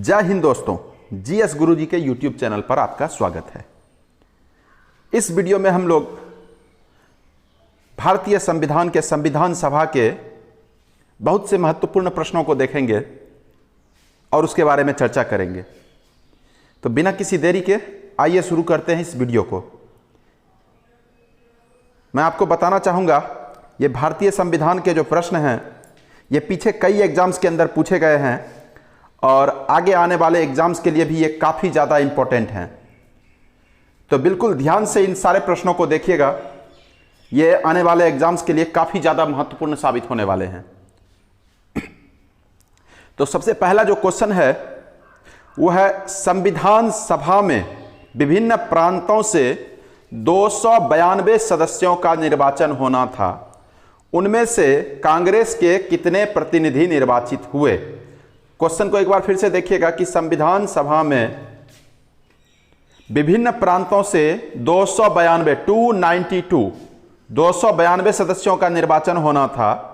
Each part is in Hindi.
जय हिंद दोस्तों, जीएस गुरुजी के यूट्यूब चैनल पर आपका स्वागत है। इस वीडियो में हम लोग भारतीय संविधान के संविधान सभा के बहुत से महत्वपूर्ण प्रश्नों को देखेंगे और उसके बारे में चर्चा करेंगे। तो बिना किसी देरी के आइए शुरू करते हैं इस वीडियो को। मैं आपको बताना चाहूँगा, ये भारतीय संविधान के जो प्रश्न हैं ये पीछे कई एग्जाम्स के अंदर पूछे गए हैं और आगे आने वाले एग्जाम्स के लिए भी ये काफ़ी ज़्यादा इम्पोर्टेंट हैं। तो बिल्कुल ध्यान से इन सारे प्रश्नों को देखिएगा, ये आने वाले एग्जाम्स के लिए काफ़ी ज़्यादा महत्वपूर्ण साबित होने वाले हैं। तो सबसे पहला जो क्वेश्चन है वो है, संविधान सभा में विभिन्न प्रांतों से 292 सदस्यों का निर्वाचन होना था, उनमें से कांग्रेस के कितने प्रतिनिधि निर्वाचित हुए। क्वेश्चन को एक बार फिर से देखिएगा कि संविधान सभा में विभिन्न प्रांतों से 292 सदस्यों का निर्वाचन होना था,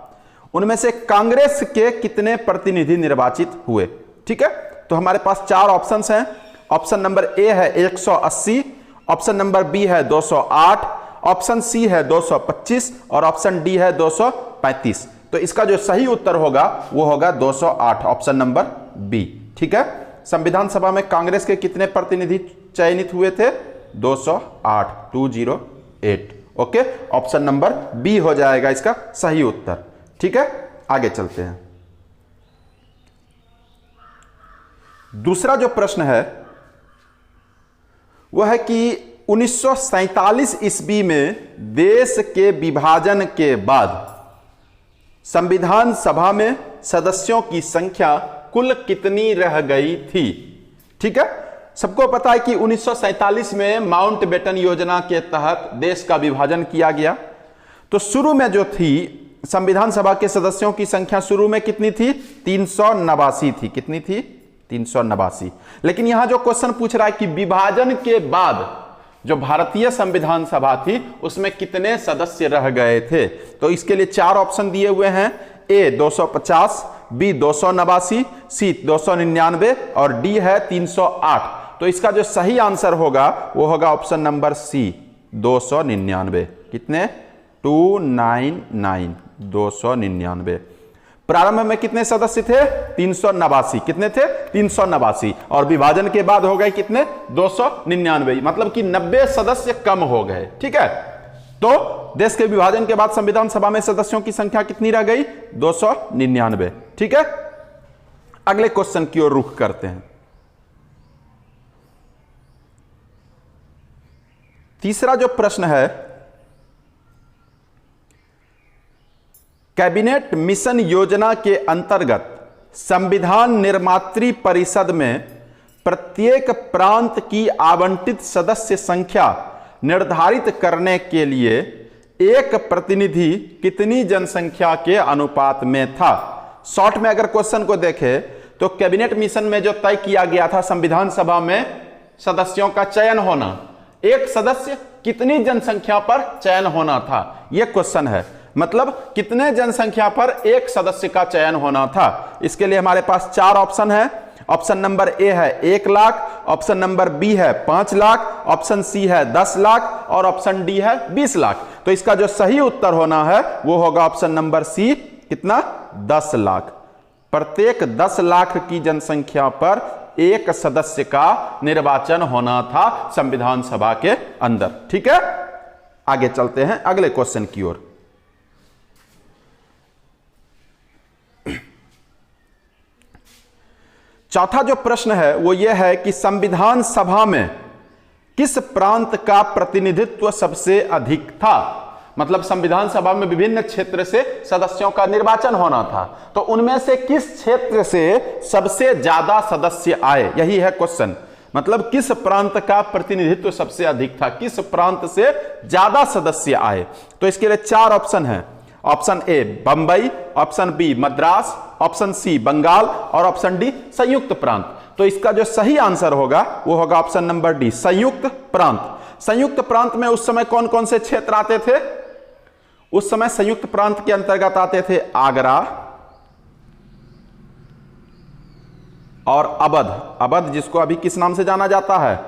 उनमें से कांग्रेस के कितने प्रतिनिधि निर्वाचित हुए। ठीक है, तो हमारे पास चार ऑप्शंस हैं। ऑप्शन नंबर ए है 180, ऑप्शन नंबर बी है 208, ऑप्शन सी है 225 और ऑप्शन डी है 235। तो इसका जो सही उत्तर होगा वो होगा 208, ऑप्शन नंबर बी। ठीक है, संविधान सभा में कांग्रेस के कितने प्रतिनिधि चयनित हुए थे? 208। ओके, ऑप्शन नंबर बी हो जाएगा इसका सही उत्तर। ठीक है, आगे चलते हैं। दूसरा जो प्रश्न है वह है कि 1947 ईस्वी में देश के विभाजन के बाद संविधान सभा में सदस्यों की संख्या कुल कितनी रह गई थी। ठीक है, सबको पता है कि 1947 में माउंटबेटन योजना के तहत देश का विभाजन किया गया। तो शुरू में जो थी संविधान सभा के सदस्यों की संख्या शुरू में कितनी थी? 389 थी। कितनी थी? 389। लेकिन यहां जो क्वेश्चन पूछ रहा है कि विभाजन के बाद जो भारतीय संविधान सभा थी उसमें कितने सदस्य रह गए थे। तो इसके लिए चार ऑप्शन दिए हुए हैं, ए 250, बी 289, सी 299 और डी है 308। तो इसका जो सही आंसर होगा वो होगा ऑप्शन नंबर सी 299। कितने? 299। प्रारंभ में कितने सदस्य थे? 389। कितने थे? 389। और विभाजन के बाद हो गए कितने? 299, मतलब कि 90 सदस्य कम हो गए। ठीक है, तो देश के विभाजन के बाद संविधान सभा में सदस्यों की संख्या कितनी रह गई? 299। ठीक है, अगले क्वेश्चन की ओर रुख करते हैं। तीसरा जो प्रश्न है, कैबिनेट मिशन योजना के अंतर्गत संविधान निर्मात्री परिषद में प्रत्येक प्रांत की आवंटित सदस्य संख्या निर्धारित करने के लिए एक प्रतिनिधि कितनी जनसंख्या के अनुपात में था। शॉर्ट में अगर क्वेश्चन को देखें तो कैबिनेट मिशन में जो तय किया गया था संविधान सभा में सदस्यों का चयन होना, एक सदस्य कितनी जनसंख्या पर चयन होना था, यह क्वेश्चन है। मतलब कितने जनसंख्या पर एक सदस्य का चयन होना था। इसके लिए हमारे पास चार ऑप्शन है। ऑप्शन नंबर ए है 1 लाख, ऑप्शन नंबर बी है 5 लाख, ऑप्शन सी है 10 लाख और ऑप्शन डी है 20 लाख। तो इसका जो सही उत्तर होना है वो होगा ऑप्शन नंबर सी। कितना? 10 लाख। प्रत्येक 10 लाख की जनसंख्या पर एक सदस्य का निर्वाचन होना था संविधान सभा के अंदर। ठीक है, आगे चलते हैं अगले क्वेश्चन की ओर। चौथा जो प्रश्न है वो यह है कि संविधान सभा में किस प्रांत का प्रतिनिधित्व सबसे अधिक था। मतलब संविधान सभा में विभिन्न क्षेत्र से सदस्यों का निर्वाचन होना था, तो उनमें से किस क्षेत्र से सबसे ज्यादा सदस्य आए, यही है क्वेश्चन। मतलब किस प्रांत का प्रतिनिधित्व सबसे अधिक था, किस प्रांत से ज्यादा सदस्य आए। तो इसके लिए चार ऑप्शन है। Option A Bombay, option B Madras, option C Bengal और ऑप्शन डी संयुक्त प्रांत। तो इसका जो सही आंसर होगा वो होगा ऑप्शन नंबर डी, संयुक्त प्रांत। संयुक्त प्रांत में उस समय कौन कौन से क्षेत्र आते थे? उस समय संयुक्त प्रांत के अंतर्गत आते थे आगरा, और अवध, अवध जिसको अभी किस नाम से जाना जाता है,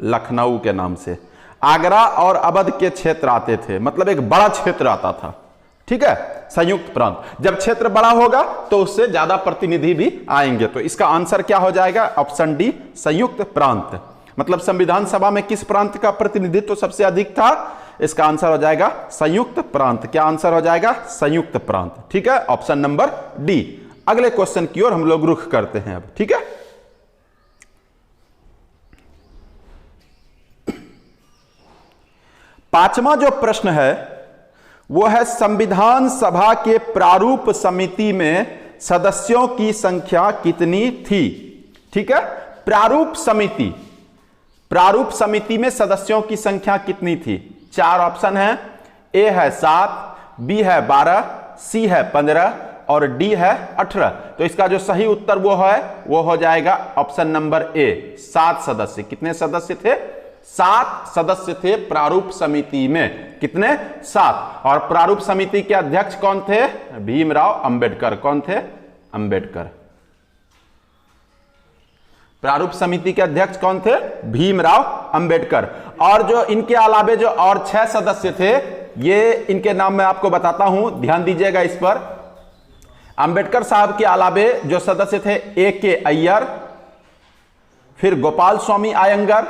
लखनऊ के नाम से। आगरा और अवध के क्षेत्र आते थे, मतलब एक बड़ा क्षेत्र आता था, ठीक है, संयुक्त प्रांत। जब क्षेत्र बड़ा होगा तो उससे ज्यादा प्रतिनिधि भी आएंगे। तो इसका आंसर क्या हो जाएगा, ऑप्शन डी, संयुक्त प्रांत। मतलब संविधान सभा में किस प्रांत का प्रतिनिधित्व सबसे अधिक था, इसका आंसर हो जाएगा संयुक्त प्रांत। क्या आंसर हो जाएगा, संयुक्त प्रांत, ठीक है, ऑप्शन नंबर डी। अगले क्वेश्चन की ओर हम लोग रुख करते हैं अब, ठीक है। पांचवा जो प्रश्न है वो है, संविधान सभा के प्रारूप समिति में सदस्यों की संख्या कितनी थी, ठीक है। प्रारूप समिति, प्रारूप समिति में सदस्यों की संख्या कितनी थी, चार ऑप्शन है, ए है 7, बी है 12, सी है 15 और डी है 18। तो इसका जो सही उत्तर वो हो जाएगा ऑप्शन नंबर ए, 7 सदस्य। कितने सदस्य थे, 7 सदस्य थे प्रारूप समिति में। कितने, 7। और प्रारूप समिति के अध्यक्ष कौन थे, भीमराव अंबेडकर। कौन थे, अंबेडकर। प्रारूप समिति के अध्यक्ष कौन थे, भीमराव अंबेडकर। और जो इनके अलावे जो और 6 सदस्य थे, ये इनके नाम मैं आपको बताता हूं, ध्यान दीजिएगा इस पर। अंबेडकर साहब के अलावे जो सदस्य थे, ए के अय्यर, फिर गोपाल स्वामी आयंगर,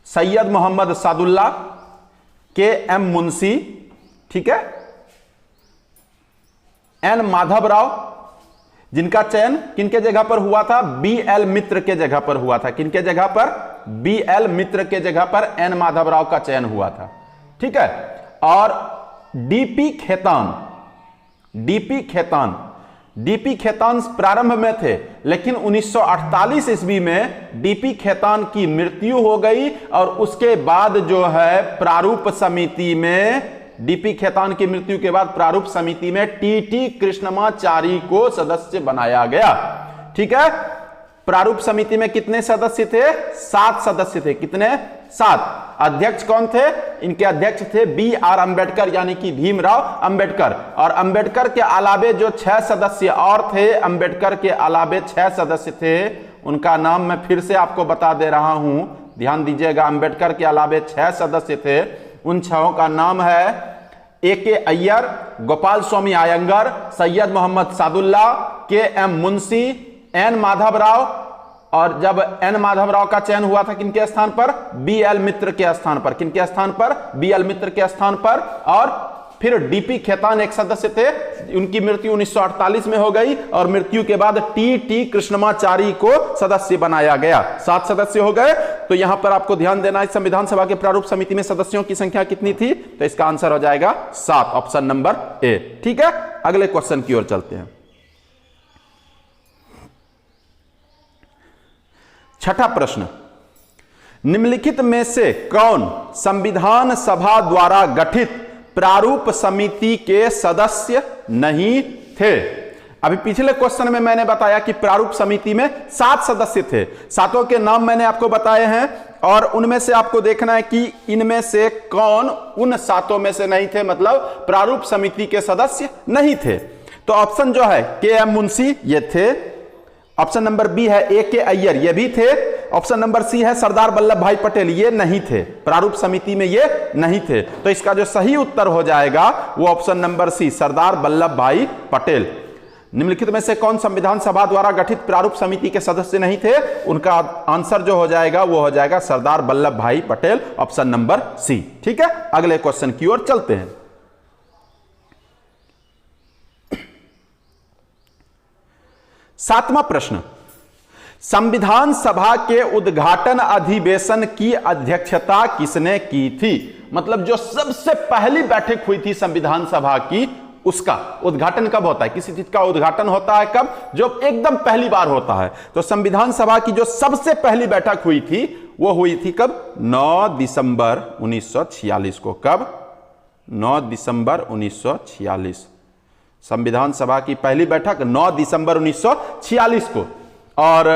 सैयद मोहम्मद सादुल्ला, के एम मुंशी, ठीक है, एन माधवराव, जिनका चयन किनके जगह पर हुआ था, बी एल मित्र के जगह पर हुआ था। किनके जगह पर, बी एल मित्र के जगह पर एन माधवराव का चयन हुआ था, ठीक है। और DP Khetan, DP Khetan, DP Khetan प्रारंभ में थे, लेकिन 1948 ईस्वी में डीपी खेतान की मृत्यु हो गई और उसके बाद जो है प्रारूप समिति में, डीपी खेतान की मृत्यु के बाद प्रारूप समिति में टीटी कृष्णमाचारी को सदस्य बनाया गया, ठीक है। प्रारूप समिति में कितने सदस्य थे, 7 सदस्य थे। कितने, 7। अध्यक्ष कौन थे, इनके अध्यक्ष थे बी आर अंबेडकर, यानी कि भीमराव अंबेडकर। और अंबेडकर के अलावे जो 6 सदस्य और थे, अंबेडकर के अलावे 6 सदस्य थे, उनका नाम मैं फिर से आपको बता दे रहा हूं, ध्यान दीजिएगा। अंबेडकर के अलावे 6 सदस्य थे, उन 6 का नाम है ए के अय्यर, गोपाल स्वामी आयंगर, सैयद मोहम्मद सादुल्ला, के एम मुंशी, एन माधवराव। और जब एन माधवराव का चयन हुआ था किनके स्थान पर, बी एल मित्र के स्थान पर। किनके स्थान पर, बी एल मित्र के स्थान पर। और फिर डीपी खेतान एक सदस्य थे, उनकी मृत्यु 1948 में हो गई और मृत्यु के बाद टी कृष्णमाचारी को सदस्य बनाया गया। 7 सदस्य हो गए। तो यहां पर आपको ध्यान देना है, संविधान सभा के प्रारूप समिति में सदस्यों की संख्या कितनी थी, तो इसका आंसर हो जाएगा 7, ऑप्शन नंबर ए, ठीक है। अगले क्वेश्चन की ओर चलते हैं। छठा प्रश्न, निम्नलिखित में से कौन संविधान सभा द्वारा गठित प्रारूप समिति के सदस्य नहीं थे। अभी पिछले क्वेश्चन में मैंने बताया कि प्रारूप समिति में 7 सदस्य थे, 7 के नाम मैंने आपको बताए हैं और उनमें से आपको देखना है कि इनमें से कौन उन 7 में से नहीं थे, मतलब प्रारूप समिति के सदस्य नहीं थे। तो ऑप्शन जो है के एम मुंशी, ये थे। ऑप्शन नंबर बी है ए के अय्यर, ये भी थे। ऑप्शन नंबर सी है सरदार वल्लभ भाई पटेल, ये नहीं थे, प्रारूप समिति में ये नहीं थे। तो इसका जो सही उत्तर हो जाएगा वो ऑप्शन नंबर सी, सरदार वल्लभ भाई पटेल। निम्नलिखित में से कौन संविधान सभा द्वारा गठित प्रारूप समिति के सदस्य नहीं थे, उनका आंसर जो हो जाएगा वो हो जाएगा सरदार वल्लभ भाई पटेल, ऑप्शन नंबर सी, ठीक है। अगले क्वेश्चन की ओर चलते हैं। 7वां प्रश्न, संविधान सभा के उद्घाटन अधिवेशन की अध्यक्षता किसने की थी। मतलब जो सबसे पहली बैठक हुई थी संविधान सभा की, उसका उद्घाटन कब होता है, किसी चीज का उद्घाटन होता है कब, जो एकदम पहली बार होता है। तो संविधान सभा की जो सबसे पहली बैठक हुई थी वो हुई थी कब, 9 दिसंबर 1946 को। कब, 9 दिसंबर 1946। संविधान सभा की पहली बैठक 9 दिसंबर 1946 को। और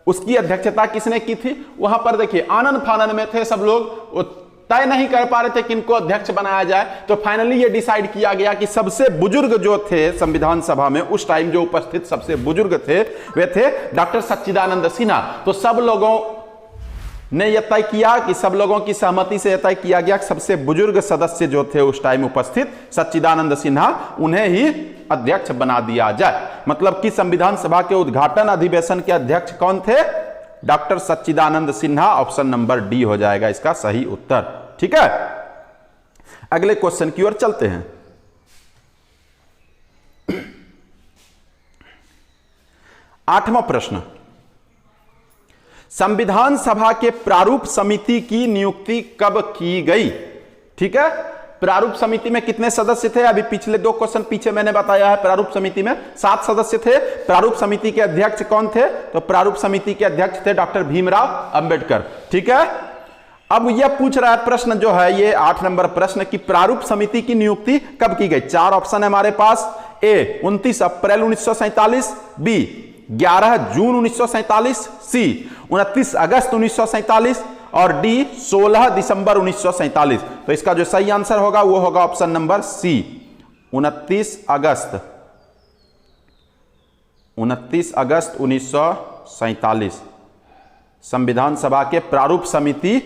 उसकी अध्यक्षता किसने की थी, वहां पर देखिए आनन फानन में थे सब लोग, तय नहीं कर पा रहे थे किनको अध्यक्ष बनाया जाए, तो फाइनली ये डिसाइड किया गया कि सबसे बुजुर्ग जो थे संविधान सभा में उस टाइम जो उपस्थित सबसे बुजुर्ग थे वे थे डॉक्टर सच्चिदानंद सिन्हा। तो सब लोगों ने यह तय किया कि सब लोगों की सहमति से यह तय किया गया कि सबसे बुजुर्ग सदस्य जो थे उस टाइम उपस्थित सच्चिदानंद सिन्हा, उन्हें ही अध्यक्ष बना दिया जाए। मतलब कि संविधान सभा के उद्घाटन अधिवेशन के अध्यक्ष कौन थे? डॉक्टर सच्चिदानंद सिन्हा। ऑप्शन नंबर डी हो जाएगा इसका सही उत्तर। ठीक है, अगले क्वेश्चन की ओर चलते हैं। आठवां प्रश्न, संविधान सभा के प्रारूप समिति की नियुक्ति कब की गई? ठीक है, प्रारूप समिति में कितने सदस्य थे? अभी पिछले 2 क्वेश्चन पीछे मैंने बताया है, प्रारूप समिति में 7 सदस्य थे। प्रारूप समिति के अध्यक्ष कौन थे? तो प्रारूप समिति के अध्यक्ष थे डॉक्टर भीमराव अंबेडकर। ठीक है, अब यह पूछ रहा है प्रश्न जो है ये 8 नंबर प्रश्न कि प्रारूप समिति की नियुक्ति कब की गई? 4 ऑप्शन है हमारे पास। ए 29 अप्रैल 1947, बी 11 जून 1947, सी 29 अगस्त 1947 और डी 16 दिसंबर 1947। तो इसका जो सही आंसर होगा वो होगा ऑप्शन नंबर सी 29 अगस्त 1947। संविधान सभा के प्रारूप समिति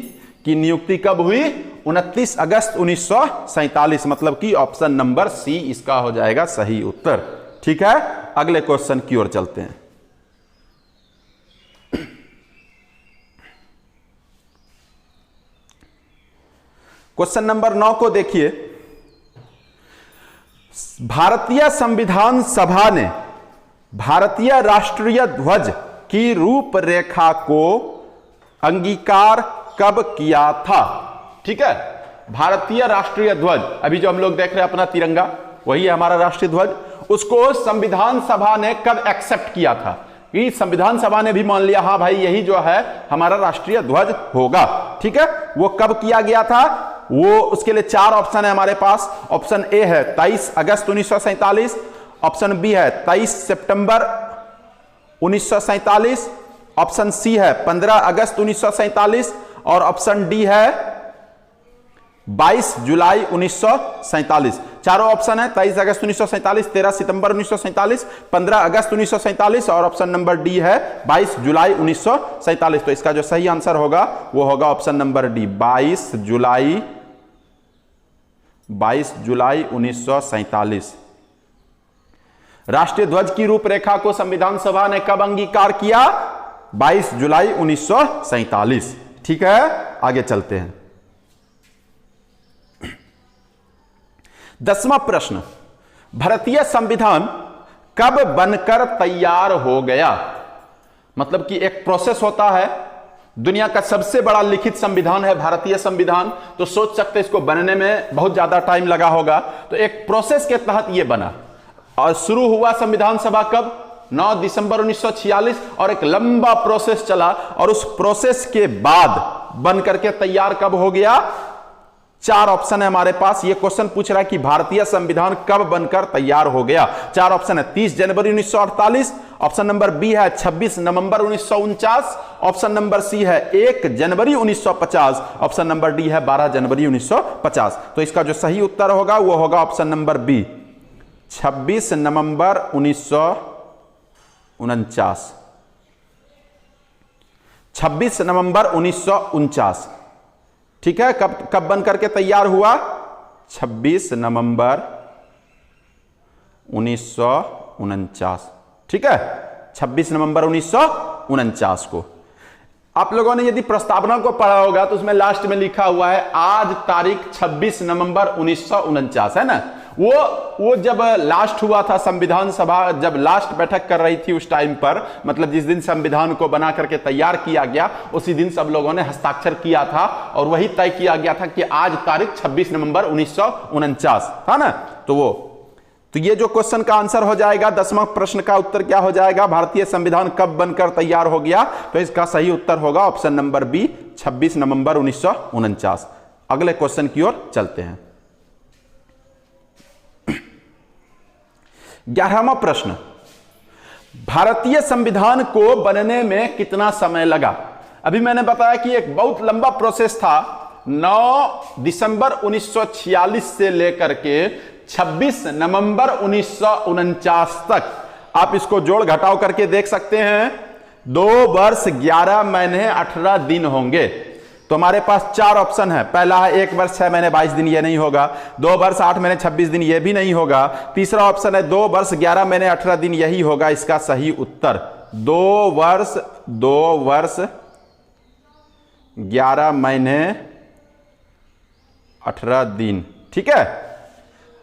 की नियुक्ति कब हुई? 29 अगस्त 1947। मतलब कि ऑप्शन नंबर सी इसका हो जाएगा सही उत्तर। ठीक है, अगले क्वेश्चन की ओर चलते हैं। क्वेश्चन नंबर 9 को देखिए। भारतीय संविधान सभा ने भारतीय राष्ट्रीय ध्वज की रूपरेखा को अंगीकार कब किया था? ठीक है, भारतीय राष्ट्रीय ध्वज, अभी जो हम लोग देख रहे हैं अपना तिरंगा, वही है हमारा राष्ट्रीय ध्वज। उसको संविधान सभा ने कब एक्सेप्ट किया था? कि संविधान सभा ने भी मान लिया हाँ भाई यही जो है हमारा राष्ट्रीय ध्वज होगा। ठीक है, वो कब किया गया था? वो उसके लिए 4 ऑप्शन है हमारे पास। ऑप्शन ए है 23 अगस्त 1947, ऑप्शन बी है 23 सितंबर 1947, ऑप्शन सी है 15 अगस्त 1947 और ऑप्शन डी है 22 जुलाई 1947। चारों ऑप्शन है 23 अगस्त 1947, 13 सितंबर 1947, 15 अगस्त 1947 और ऑप्शन नंबर डी है 22 जुलाई 1947। तो इसका जो सही आंसर होगा वो होगा ऑप्शन नंबर डी 22 जुलाई 1947। राष्ट्रीय ध्वज की रूपरेखा को संविधान सभा ने कब अंगीकार किया? 22 जुलाई 1947। ठीक है, आगे चलते हैं। 10वां प्रश्न, भारतीय संविधान कब बनकर तैयार हो गया? मतलब कि एक प्रोसेस होता है, दुनिया का सबसे बड़ा लिखित संविधान है भारतीय संविधान, तो सोच सकते इसको बनने में बहुत ज्यादा टाइम लगा होगा। तो एक प्रोसेस के तहत यह बना और शुरू हुआ संविधान सभा कब? 9 दिसंबर 1946 और एक लंबा प्रोसेस चला और उस प्रोसेस के बाद बनकर के तैयार कब हो गया? 4 ऑप्शन है हमारे पास। ये क्वेश्चन पूछ रहा है कि भारतीय संविधान कब बनकर तैयार हो गया। 4 ऑप्शन है 30 जनवरी 1948, ऑप्शन नंबर बी है 26 नवंबर 1949, ऑप्शन नंबर सी है 1 जनवरी 1950, ऑप्शन नंबर डी है 12 जनवरी 1950। तो इसका जो सही उत्तर होगा वो होगा ऑप्शन नंबर बी 26 नवंबर 1949। 26 नवंबर 1949। ठीक है, कब बन करके तैयार हुआ? 26 नवंबर 1949। ठीक है, 26 नवंबर 1949 को। आप लोगों ने यदि प्रस्तावना को पढ़ा होगा तो उसमें लास्ट में लिखा हुआ है आज तारीख 26 नवंबर 1949, है ना। वो जब लास्ट हुआ था संविधान सभा, जब लास्ट बैठक कर रही थी उस टाइम पर, मतलब जिस दिन संविधान को बना करके तैयार किया गया उसी दिन सब लोगों ने हस्ताक्षर किया था और वही तय किया गया था कि आज तारीख 26 नवंबर 1949 था ना। तो ये जो क्वेश्चन का आंसर हो जाएगा, 10वां प्रश्न का उत्तर क्या हो जाएगा? भारतीय संविधान कब बनकर तैयार हो गया? तो इसका सही उत्तर होगा ऑप्शन नंबर बी 26 नवंबर 1949। अगले क्वेश्चन की ओर चलते हैं। 11वां प्रश्न, भारतीय संविधान को बनने में कितना समय लगा? अभी मैंने बताया कि एक बहुत लंबा प्रोसेस था 9 दिसंबर 1946 से लेकर के 26 नवंबर 1949 तक आप इसको जोड़ घटाव करके देख सकते हैं। 2 वर्ष 11 महीने 18 दिन होंगे। तो हमारे पास 4 ऑप्शन है। पहला है 1 वर्ष 6 महीने 22 दिन, ये नहीं होगा। 2 वर्ष 8 महीने 26 दिन, ये भी नहीं होगा। तीसरा ऑप्शन है 2 वर्ष 11 महीने 18 दिन, यही होगा इसका सही उत्तर। 2 वर्ष 11 महीने 18 दिन। ठीक है।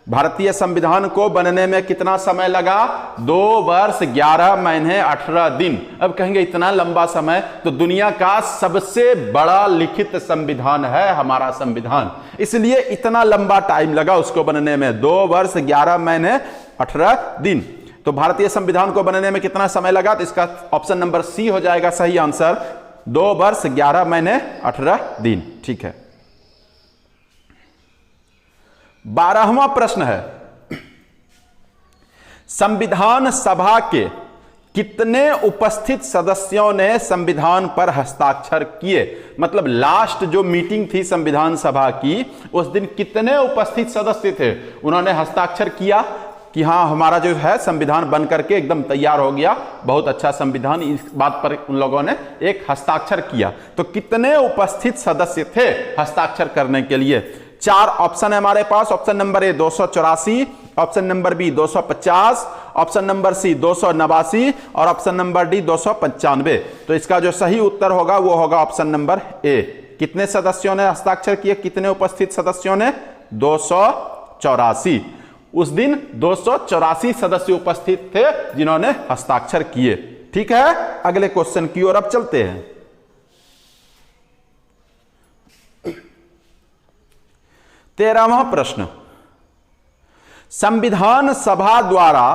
भारतीय संविधान को बनने में कितना समय लगा? 2 वर्ष 11 महीने 18 दिन। अब कहेंगे इतना लंबा समय, तो दुनिया का सबसे बड़ा लिखित संविधान है हमारा संविधान, इसलिए इतना लंबा टाइम लगा उसको बनने में, 2 वर्ष 11 महीने 18 दिन। तो भारतीय संविधान को बनने में कितना समय लगा? तो इसका ऑप्शन नंबर सी हो जाएगा सही आंसर, 2 वर्ष 11 महीने 18 दिन। ठीक है। 12वां प्रश्न है, संविधान सभा के कितने उपस्थित सदस्यों ने संविधान पर हस्ताक्षर किए? मतलब लास्ट जो मीटिंग थी संविधान सभा की, उस दिन कितने उपस्थित सदस्य थे, उन्होंने हस्ताक्षर किया कि हाँ हमारा जो है संविधान बन करके एकदम तैयार हो गया, बहुत अच्छा संविधान, इस बात पर उन लोगों ने एक हस्ताक्षर किया। तो कितने उपस्थित सदस्य थे हस्ताक्षर करने के लिए? 4 ऑप्शन है हमारे पास। Option number A 284, option number B 250, option number C 289 और ऑप्शन नंबर डी 295। तो इसका जो सही उत्तर होगा वो होगा ऑप्शन नंबर ए। कितने सदस्यों ने हस्ताक्षर किए? कितने उपस्थित सदस्यों ने? 284। उस दिन 284 सदस्य उपस्थित थे जिन्होंने हस्ताक्षर किए। ठीक है। अगले क्वेश्चन की ओर अब चलते हैं। 13वां प्रश्न, संविधान सभा द्वारा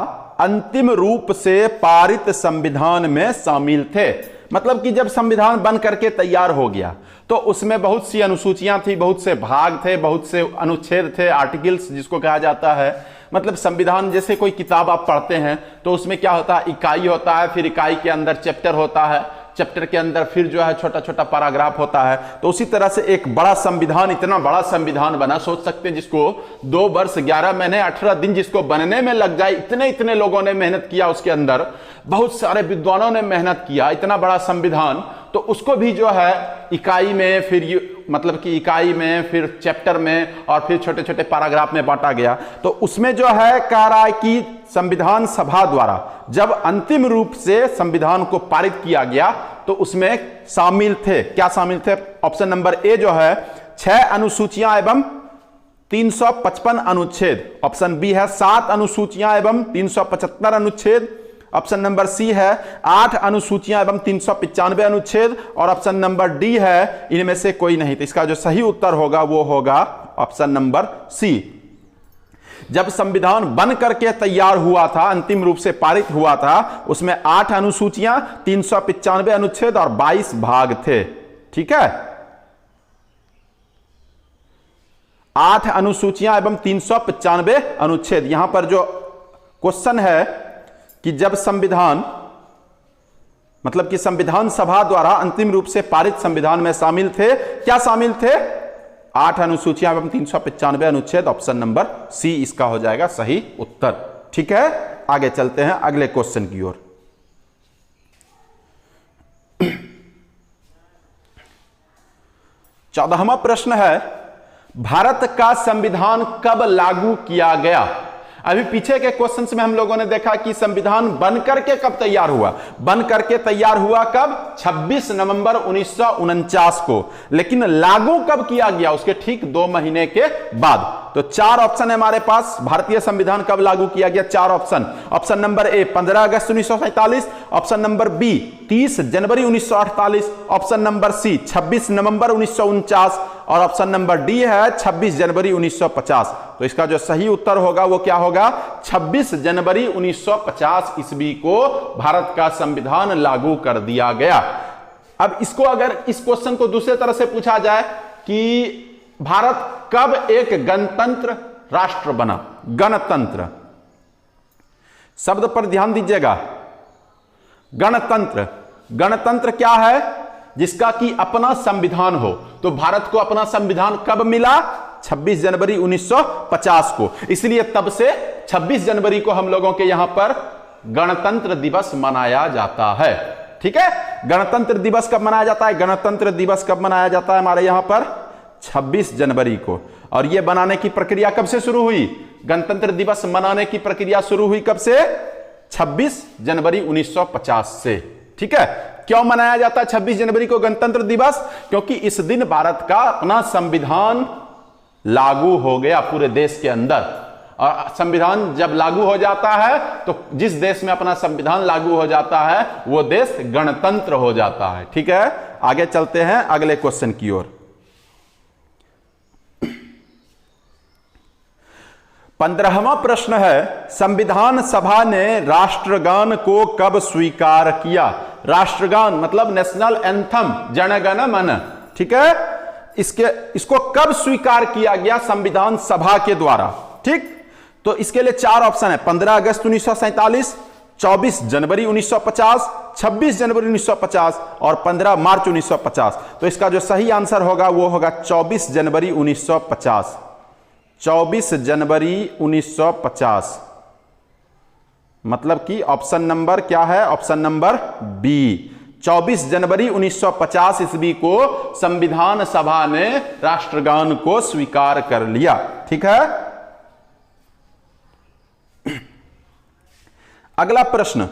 अंतिम रूप से पारित संविधान में शामिल थे। मतलब कि जब संविधान बन करके तैयार हो गया तो उसमें बहुत सी अनुसूचियां थी, बहुत से भाग थे, बहुत से अनुच्छेद थे, आर्टिकल्स जिसको कहा जाता है। मतलब संविधान जैसे कोई किताब आप पढ़ते हैं तो उसमें क्या होता है, इकाई होता है, फिर इकाई के अंदर चैप्टर होता है, चैप्टर के अंदर फिर जो है छोटा छोटा पैराग्राफ होता है। तो उसी तरह से एक बड़ा संविधान, इतना बड़ा संविधान बना, सोच सकते हैं जिसको 2 वर्ष 11 महीने 18 दिन जिसको बनने में लग जाए, इतने इतने लोगों ने मेहनत किया उसके अंदर, बहुत सारे विद्वानों ने मेहनत किया, इतना बड़ा संविधान, तो उसको भी जो है इकाई में, फिर मतलब कि इकाई में, फिर चैप्टर में और फिर छोटे छोटे पैराग्राफ में बांटा गया। तो उसमें जो है कह रहा है कि संविधान सभा द्वारा जब अंतिम रूप से संविधान को पारित किया गया तो उसमें शामिल थे, क्या शामिल थे? ऑप्शन नंबर ए जो है 6 अनुसूचियां एवं 355 अनुच्छेद, ऑप्शन बी है 7 अनुसूचियां एवं 375 अनुच्छेद, ऑप्शन नंबर सी है 8 अनुसूचियां एवं 395 अनुच्छेद और ऑप्शन नंबर डी है इनमें से कोई नहीं। तो इसका जो सही उत्तर होगा वो होगा ऑप्शन नंबर सी। जब संविधान बन करके तैयार हुआ था, अंतिम रूप से पारित हुआ था, उसमें 8 अनुसूचियां, 395 अनुच्छेद और 22 भाग थे। ठीक है। 8 अनुसूचियां एवं 395 अनुच्छेद। यहां पर जो क्वेश्चन है कि जब संविधान, मतलब कि संविधान सभा द्वारा अंतिम रूप से पारित संविधान में शामिल थे, क्या शामिल थे? 8 अनुसूचियां एवं 395 अनुच्छेद, ऑप्शन नंबर सी इसका हो जाएगा सही उत्तर। ठीक है। आगे चलते हैं अगले क्वेश्चन की ओर। 14वां प्रश्न है, भारत का संविधान कब लागू किया गया? अभी पीछे के क्वेश्चंस में हम लोगों ने देखा कि संविधान बनकर के कब तैयार हुआ। बन करके तैयार हुआ कब? 26 नवंबर 1949 को। लेकिन लागू कब किया गया? उसके ठीक 2 महीने के बाद। तो 4 ऑप्शन है हमारे पास, भारतीय संविधान कब लागू किया गया? 4 ऑप्शन। ऑप्शन नंबर ए 15 अगस्त 1947, ऑप्शन नंबर बी 30 जनवरी 1948, ऑप्शन नंबर सी 26 नवंबर 1949 और ऑप्शन नंबर डी है 26 जनवरी 1950। तो इसका जो सही उत्तर होगा वो क्या होगा? 26 जनवरी 1950 ईस्वी को भारत का संविधान लागू कर दिया गया। अब इसको अगर इस क्वेश्चन को दूसरे तरह से पूछा जाए कि भारत कब एक गणतंत्र राष्ट्र बना? गणतंत्र शब्द पर ध्यान दीजिएगा। गणतंत्र, गणतंत्र क्या है? जिसका कि अपना संविधान हो। तो भारत को अपना संविधान कब मिला? 26 जनवरी 1950 को। इसलिए तब से 26 जनवरी को हम लोगों के यहां पर गणतंत्र दिवस मनाया जाता है। ठीक है, गणतंत्र दिवस कब मनाया जाता है? गणतंत्र दिवस कब मनाया जाता है हमारे यहां पर? 26 जनवरी को। और यह बनाने की प्रक्रिया कब से शुरू हुई? गणतंत्र दिवस मनाने की प्रक्रिया शुरू हुई कब से? 26 जनवरी 1950 से। ठीक है, क्यों मनाया जाता है 26 जनवरी को गणतंत्र दिवस? क्योंकि इस दिन भारत का अपना संविधान लागू हो गया पूरे देश के अंदर। और संविधान जब लागू हो जाता है तो जिस देश में अपना संविधान लागू हो जाता है वो देश गणतंत्र हो जाता है। ठीक है, आगे चलते हैं अगले क्वेश्चन की ओर। 15वां प्रश्न है, संविधान सभा ने राष्ट्रगान को कब स्वीकार किया? राष्ट्रगान मतलब नेशनल एंथम, जन गण मन। ठीक है, इसको कब स्वीकार किया गया संविधान सभा के द्वारा? ठीक, तो इसके लिए 4 ऑप्शन है। 15 अगस्त 1947, 24 जनवरी 1950, 26 जनवरी 1950 और 15 मार्च 1950। तो इसका जो सही आंसर होगा वो होगा 24 जनवरी 1950। 24 जनवरी 1950 मतलब कि ऑप्शन नंबर क्या है? Option number B. 24 जनवरी 1950 ईस्वी को संविधान सभा ने राष्ट्रगान को स्वीकार कर लिया। ठीक है, अगला प्रश्न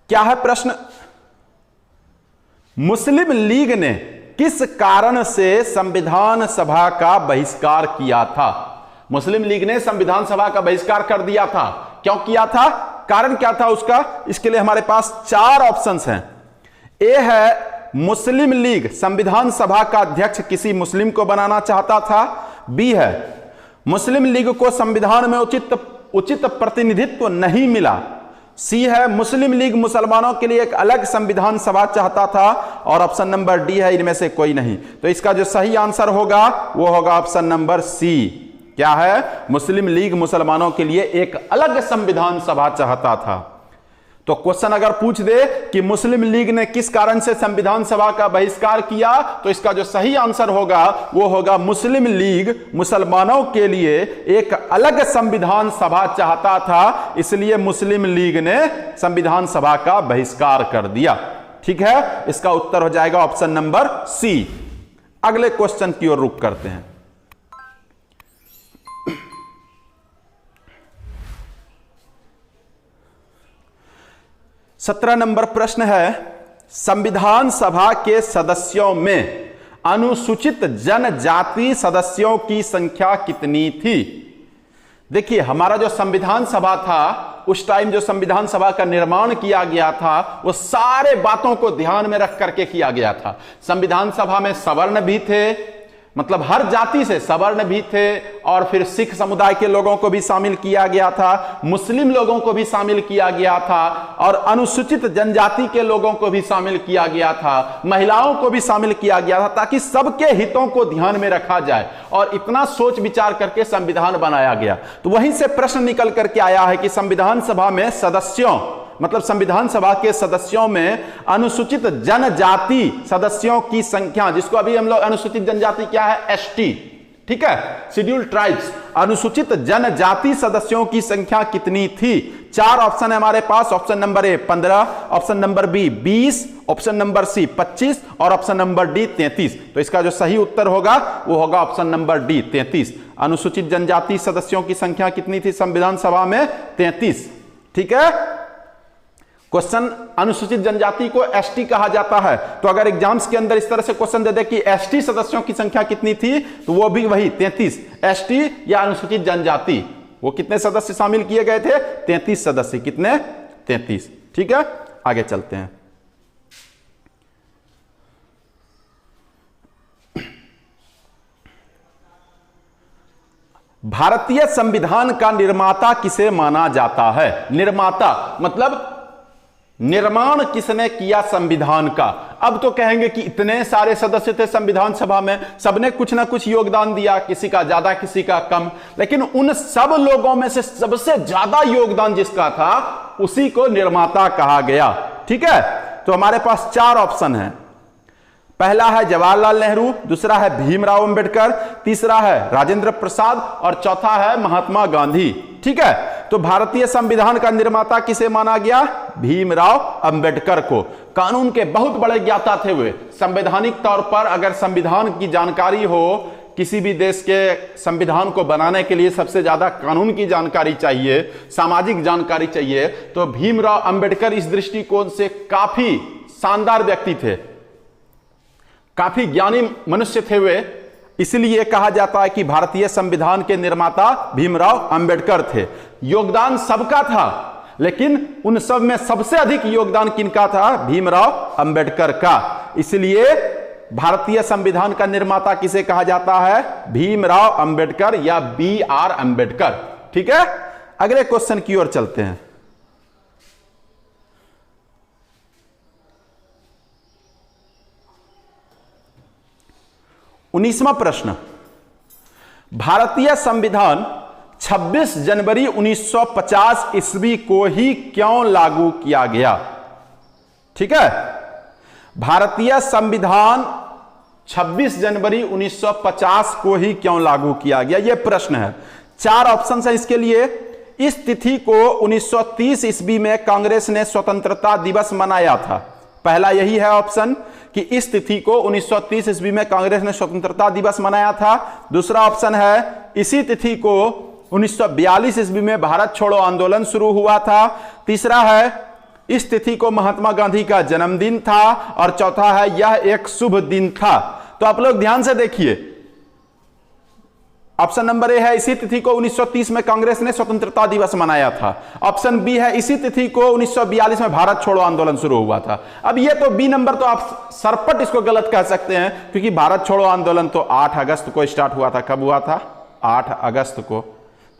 क्या है? प्रश्न, मुस्लिम लीग ने किस कारण से संविधान सभा का बहिष्कार किया था? मुस्लिम लीग ने संविधान सभा का बहिष्कार कर दिया था। क्यों किया था? कारण क्या था उसका? इसके लिए हमारे पास 4 ऑप्शंस हैं। ए है, मुस्लिम लीग संविधान सभा का अध्यक्ष किसी मुस्लिम को बनाना चाहता था। बी है, मुस्लिम लीग को संविधान में उचित प्रतिनिधित्व नहीं मिला। सी है, मुस्लिम लीग मुसलमानों के लिए एक अलग संविधान सभा चाहता था। और ऑप्शन नंबर डी है, इनमें से कोई नहीं। तो इसका जो सही आंसर होगा वो होगा ऑप्शन नंबर सी। क्या है? मुस्लिम लीग मुसलमानों के लिए एक अलग संविधान सभा चाहता था। तो क्वेश्चन अगर पूछ दे कि मुस्लिम लीग ने किस कारण से संविधान सभा का बहिष्कार किया, तो इसका जो सही आंसर होगा वो होगा मुस्लिम लीग मुसलमानों के लिए एक अलग संविधान सभा चाहता था, इसलिए मुस्लिम लीग ने संविधान सभा का बहिष्कार कर दिया। ठीक है, इसका उत्तर हो जाएगा ऑप्शन नंबर सी। अगले क्वेश्चन की ओर रुख करते हैं। 17 नंबर प्रश्न है, संविधान सभा के सदस्यों में अनुसूचित जनजाति सदस्यों की संख्या कितनी थी? देखिए, हमारा जो संविधान सभा था उस टाइम जो संविधान सभा का निर्माण किया गया था वो सारे बातों को ध्यान में रख करके किया गया था। संविधान सभा में सवर्ण भी थे, मतलब हर जाति से सवर्ण भी थे, और फिर सिख समुदाय के लोगों को भी शामिल किया गया था, मुस्लिम लोगों को भी शामिल किया गया था, और अनुसूचित जनजाति के लोगों को भी शामिल किया गया था, महिलाओं को भी शामिल किया गया था, ताकि सबके हितों को ध्यान में रखा जाए। और इतना सोच विचार करके संविधान बनाया गया। तो वहीं से प्रश्न निकल करके आया है कि संविधान सभा में सदस्यों, मतलब संविधान सभा के सदस्यों में अनुसूचित जनजाति सदस्यों की संख्या, जिसको अभी हम लोग अनुसूचित जनजाति क्या है? एसटी। ठीक है, शेड्यूल्ड ट्राइब्स, अनुसूचित जनजाति सदस्यों की संख्या कितनी थी? 4 ऑप्शन है हमारे पास। Option number A 15, option number B 20, option number C 25 और ऑप्शन नंबर डी 33। तो इसका जो सही उत्तर होगा वो होगा ऑप्शन नंबर डी 33। अनुसूचित जनजाति सदस्यों की संख्या कितनी थी संविधान सभा में? 33। ठीक है, क्वेश्चन अनुसूचित जनजाति को एसटी कहा जाता है। तो अगर एग्जाम्स के अंदर इस तरह से क्वेश्चन दे दे कि एसटी सदस्यों की संख्या कितनी थी, तो वो भी वही 33। एसटी या अनुसूचित जनजाति, वो कितने सदस्य शामिल किए गए थे? 33 सदस्य। कितने? 33। ठीक है, आगे चलते हैं। भारतीय संविधान का निर्माता किसे माना जाता है? निर्माता मतलब निर्माण किसने किया संविधान का? अब तो कहेंगे कि इतने सारे सदस्य थे संविधान सभा में, सबने कुछ ना कुछ योगदान दिया, किसी का ज्यादा किसी का कम, लेकिन उन सब लोगों में से सबसे ज्यादा योगदान जिसका था उसी को निर्माता कहा गया। ठीक है, तो हमारे पास 4 ऑप्शन है। पहला है जवाहरलाल नेहरू, दूसरा है भीमराव अंबेडकर, तीसरा है राजेंद्र प्रसाद और चौथा है महात्मा गांधी। ठीक है, तो भारतीय संविधान का निर्माता किसे माना गया? भीमराव अंबेडकर को। कानून के बहुत बड़े ज्ञाता थे वे। संवैधानिक तौर पर अगर संविधान की जानकारी हो, किसी भी देश के संविधान को बनाने के लिए सबसे ज्यादा कानून की जानकारी चाहिए, सामाजिक जानकारी चाहिए, तो भीमराव अंबेडकर इस दृष्टिकोण से काफी शानदार व्यक्ति थे, काफी ज्ञानी मनुष्य थे वे। इसलिए कहा जाता है कि भारतीय संविधान के निर्माता भीमराव अंबेडकर थे। योगदान सबका था, लेकिन उन सब में सबसे अधिक योगदान किनका था? भीमराव अंबेडकर का। इसलिए भारतीय संविधान का निर्माता किसे कहा जाता है? भीमराव अंबेडकर या BR अंबेडकर। ठीक है, अगले क्वेश्चन की ओर चलते हैं। 19वां प्रश्न, भारतीय संविधान 26 जनवरी 1950 ईस्वी को ही क्यों लागू किया गया? ठीक है, भारतीय संविधान 26 जनवरी 1950 को ही क्यों लागू किया गया, यह प्रश्न है। 4 ऑप्शन है इसके लिए। इस तिथि को 1930 ईस्वी में कांग्रेस ने स्वतंत्रता दिवस मनाया था। पहला यही है ऑप्शन कि इस तिथि को 1930 ईस्वी में कांग्रेस ने स्वतंत्रता दिवस मनाया था। दूसरा ऑप्शन है इसी तिथि को 1942 ईस्वी में भारत छोड़ो आंदोलन शुरू हुआ था। तीसरा है इस तिथि को महात्मा गांधी का जन्मदिन था। और चौथा है यह एक शुभ दिन था। तो आप लोग ध्यान से देखिए, ऑप्शन नंबर ए है इसी तिथि को 1930 में कांग्रेस ने स्वतंत्रता दिवस मनाया था। ऑप्शन बी है इसी तिथि को 1942 में भारत छोड़ो आंदोलन शुरू हुआ था। अब ये तो बी नंबर तो आप सरपट इसको गलत कह सकते हैं, क्योंकि भारत छोड़ो आंदोलन तो 8 अगस्त को स्टार्ट हुआ था। कब हुआ था? 8 अगस्त को।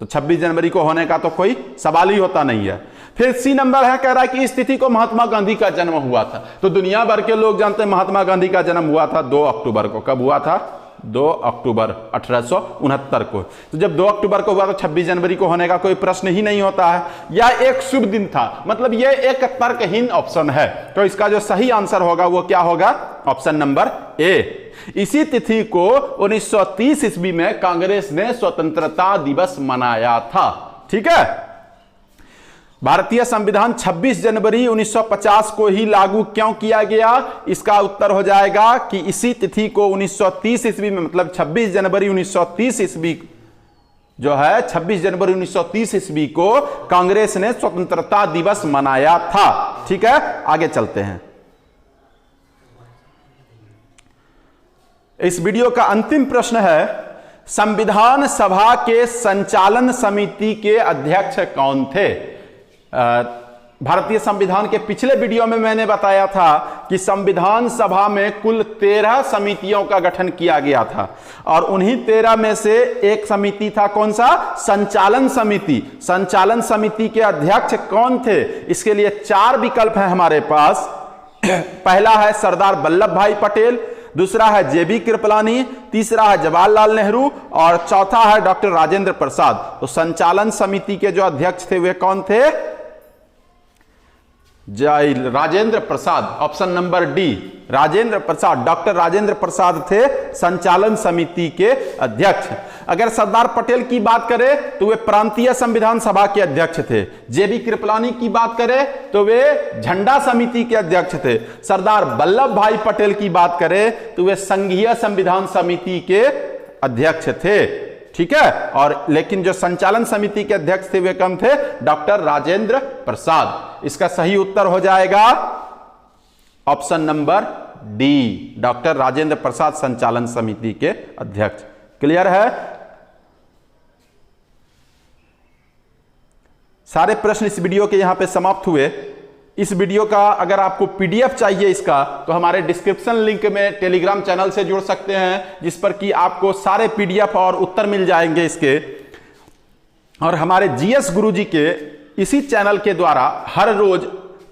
तो 26 जनवरी को होने का तो कोई सवाल ही होता नहीं है। फिर सी नंबर है, कह रहा है कि इस तिथि को महात्मा गांधी का जन्म हुआ था। तो दुनिया भर के लोग जानते हैं महात्मा गांधी का जन्म हुआ था 2 अक्टूबर को। कब हुआ था? 2 अक्टूबर 1869 को। तो जब 2 अक्टूबर को हुआ तो 26 जनवरी को होने का कोई प्रश्न ही नहीं होता है। यह एक शुभ दिन था, मतलब यह एक तर्कहीन ऑप्शन है। तो इसका जो सही आंसर होगा वो क्या होगा? ऑप्शन नंबर ए। इसी तिथि को 1930 ईस्वी में कांग्रेस ने स्वतंत्रता दिवस मनाया था। ठीक है, भारतीय संविधान 26 जनवरी 1950 को ही लागू क्यों किया गया? इसका उत्तर हो जाएगा कि इसी तिथि को 1930 ईस्वी में, मतलब 26 जनवरी 1930 ईस्वी जो है 26 जनवरी 1930 ईस्वी को कांग्रेस ने स्वतंत्रता दिवस मनाया था। ठीक है, आगे चलते हैं। इस वीडियो का अंतिम प्रश्न है, संविधान सभा के संचालन समिति के अध्यक्ष कौन थे? भारतीय संविधान के पिछले वीडियो में मैंने बताया था कि संविधान सभा में कुल 13 समितियों का गठन किया गया था, और उन्हीं 13 में से एक समिति था कौन सा? संचालन समिति। संचालन समिति के अध्यक्ष कौन थे? इसके लिए 4 विकल्प हैं हमारे पास। पहला है सरदार वल्लभ भाई पटेल, दूसरा है JB कृपलानी, तीसरा है जवाहरलाल नेहरू और चौथा है डॉक्टर राजेंद्र प्रसाद। तो संचालन समिति के जो अध्यक्ष थे वे कौन थे? Rajendra Prasad. Option number D, Rajendra Prasad, doctor Rajendra प्रसाद थे संचालन समिति के अध्यक्ष। अगर सरदार पटेल की बात करें तो वे प्रांतीय संविधान सभा के अध्यक्ष थे। JB कृपलानी की बात करें तो वे झंडा समिति के अध्यक्ष थे। सरदार वल्लभ भाई पटेल की बात करें तो वे संघीय संविधान समिति के अध्यक्ष थे। ठीक है, और लेकिन जो संचालन समिति के अध्यक्ष थे वे कौन थे? डॉक्टर राजेंद्र प्रसाद। इसका सही उत्तर हो जाएगा option number D, doctor Rajendra Prasad संचालन समिति के अध्यक्ष। क्लियर है? सारे प्रश्न इस वीडियो के यहां पे समाप्त हुए। इस वीडियो का अगर आपको PDF चाहिए इसका, तो हमारे डिस्क्रिप्शन लिंक में टेलीग्राम चैनल से जुड़ सकते हैं, जिस पर कि आपको सारे PDF और उत्तर मिल जाएंगे इसके। और हमारे GS गुरुजी के इसी चैनल के द्वारा हर रोज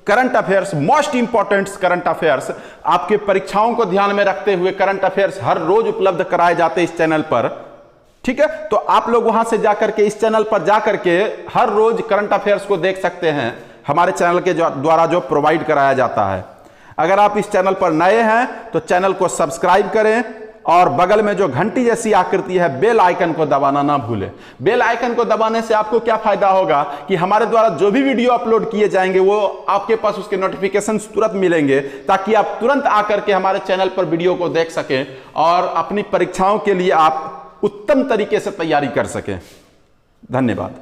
current affairs, most important current affairs, आपके परीक्षाओं को ध्यान में रखते हुए करंट अफेयर्स हर रोज उपलब्ध कराए जाते हैं इस चैनल पर। ठीक है, तो आप लोग वहां से जाकर के इस चैनल पर जाकर के हर रोज करंट अफेयर्स को देख सकते हैं, हमारे चैनल के द्वारा जो प्रोवाइड कराया जाता है। अगर आप इस चैनल पर नए हैं तो चैनल को सब्सक्राइब करें और बगल में जो घंटी जैसी आकृति है बेल आइकन को दबाना ना भूलें। बेल आइकन को दबाने से आपको क्या फायदा होगा कि हमारे द्वारा जो भी वीडियो अपलोड किए जाएंगे वो आपके पास उसके नोटिफिकेशन तुरंत मिलेंगे, ताकि आप तुरंत आकर के हमारे चैनल पर वीडियो को देख सकें और अपनी परीक्षाओं के लिए आप उत्तम तरीके से तैयारी कर सकें। धन्यवाद।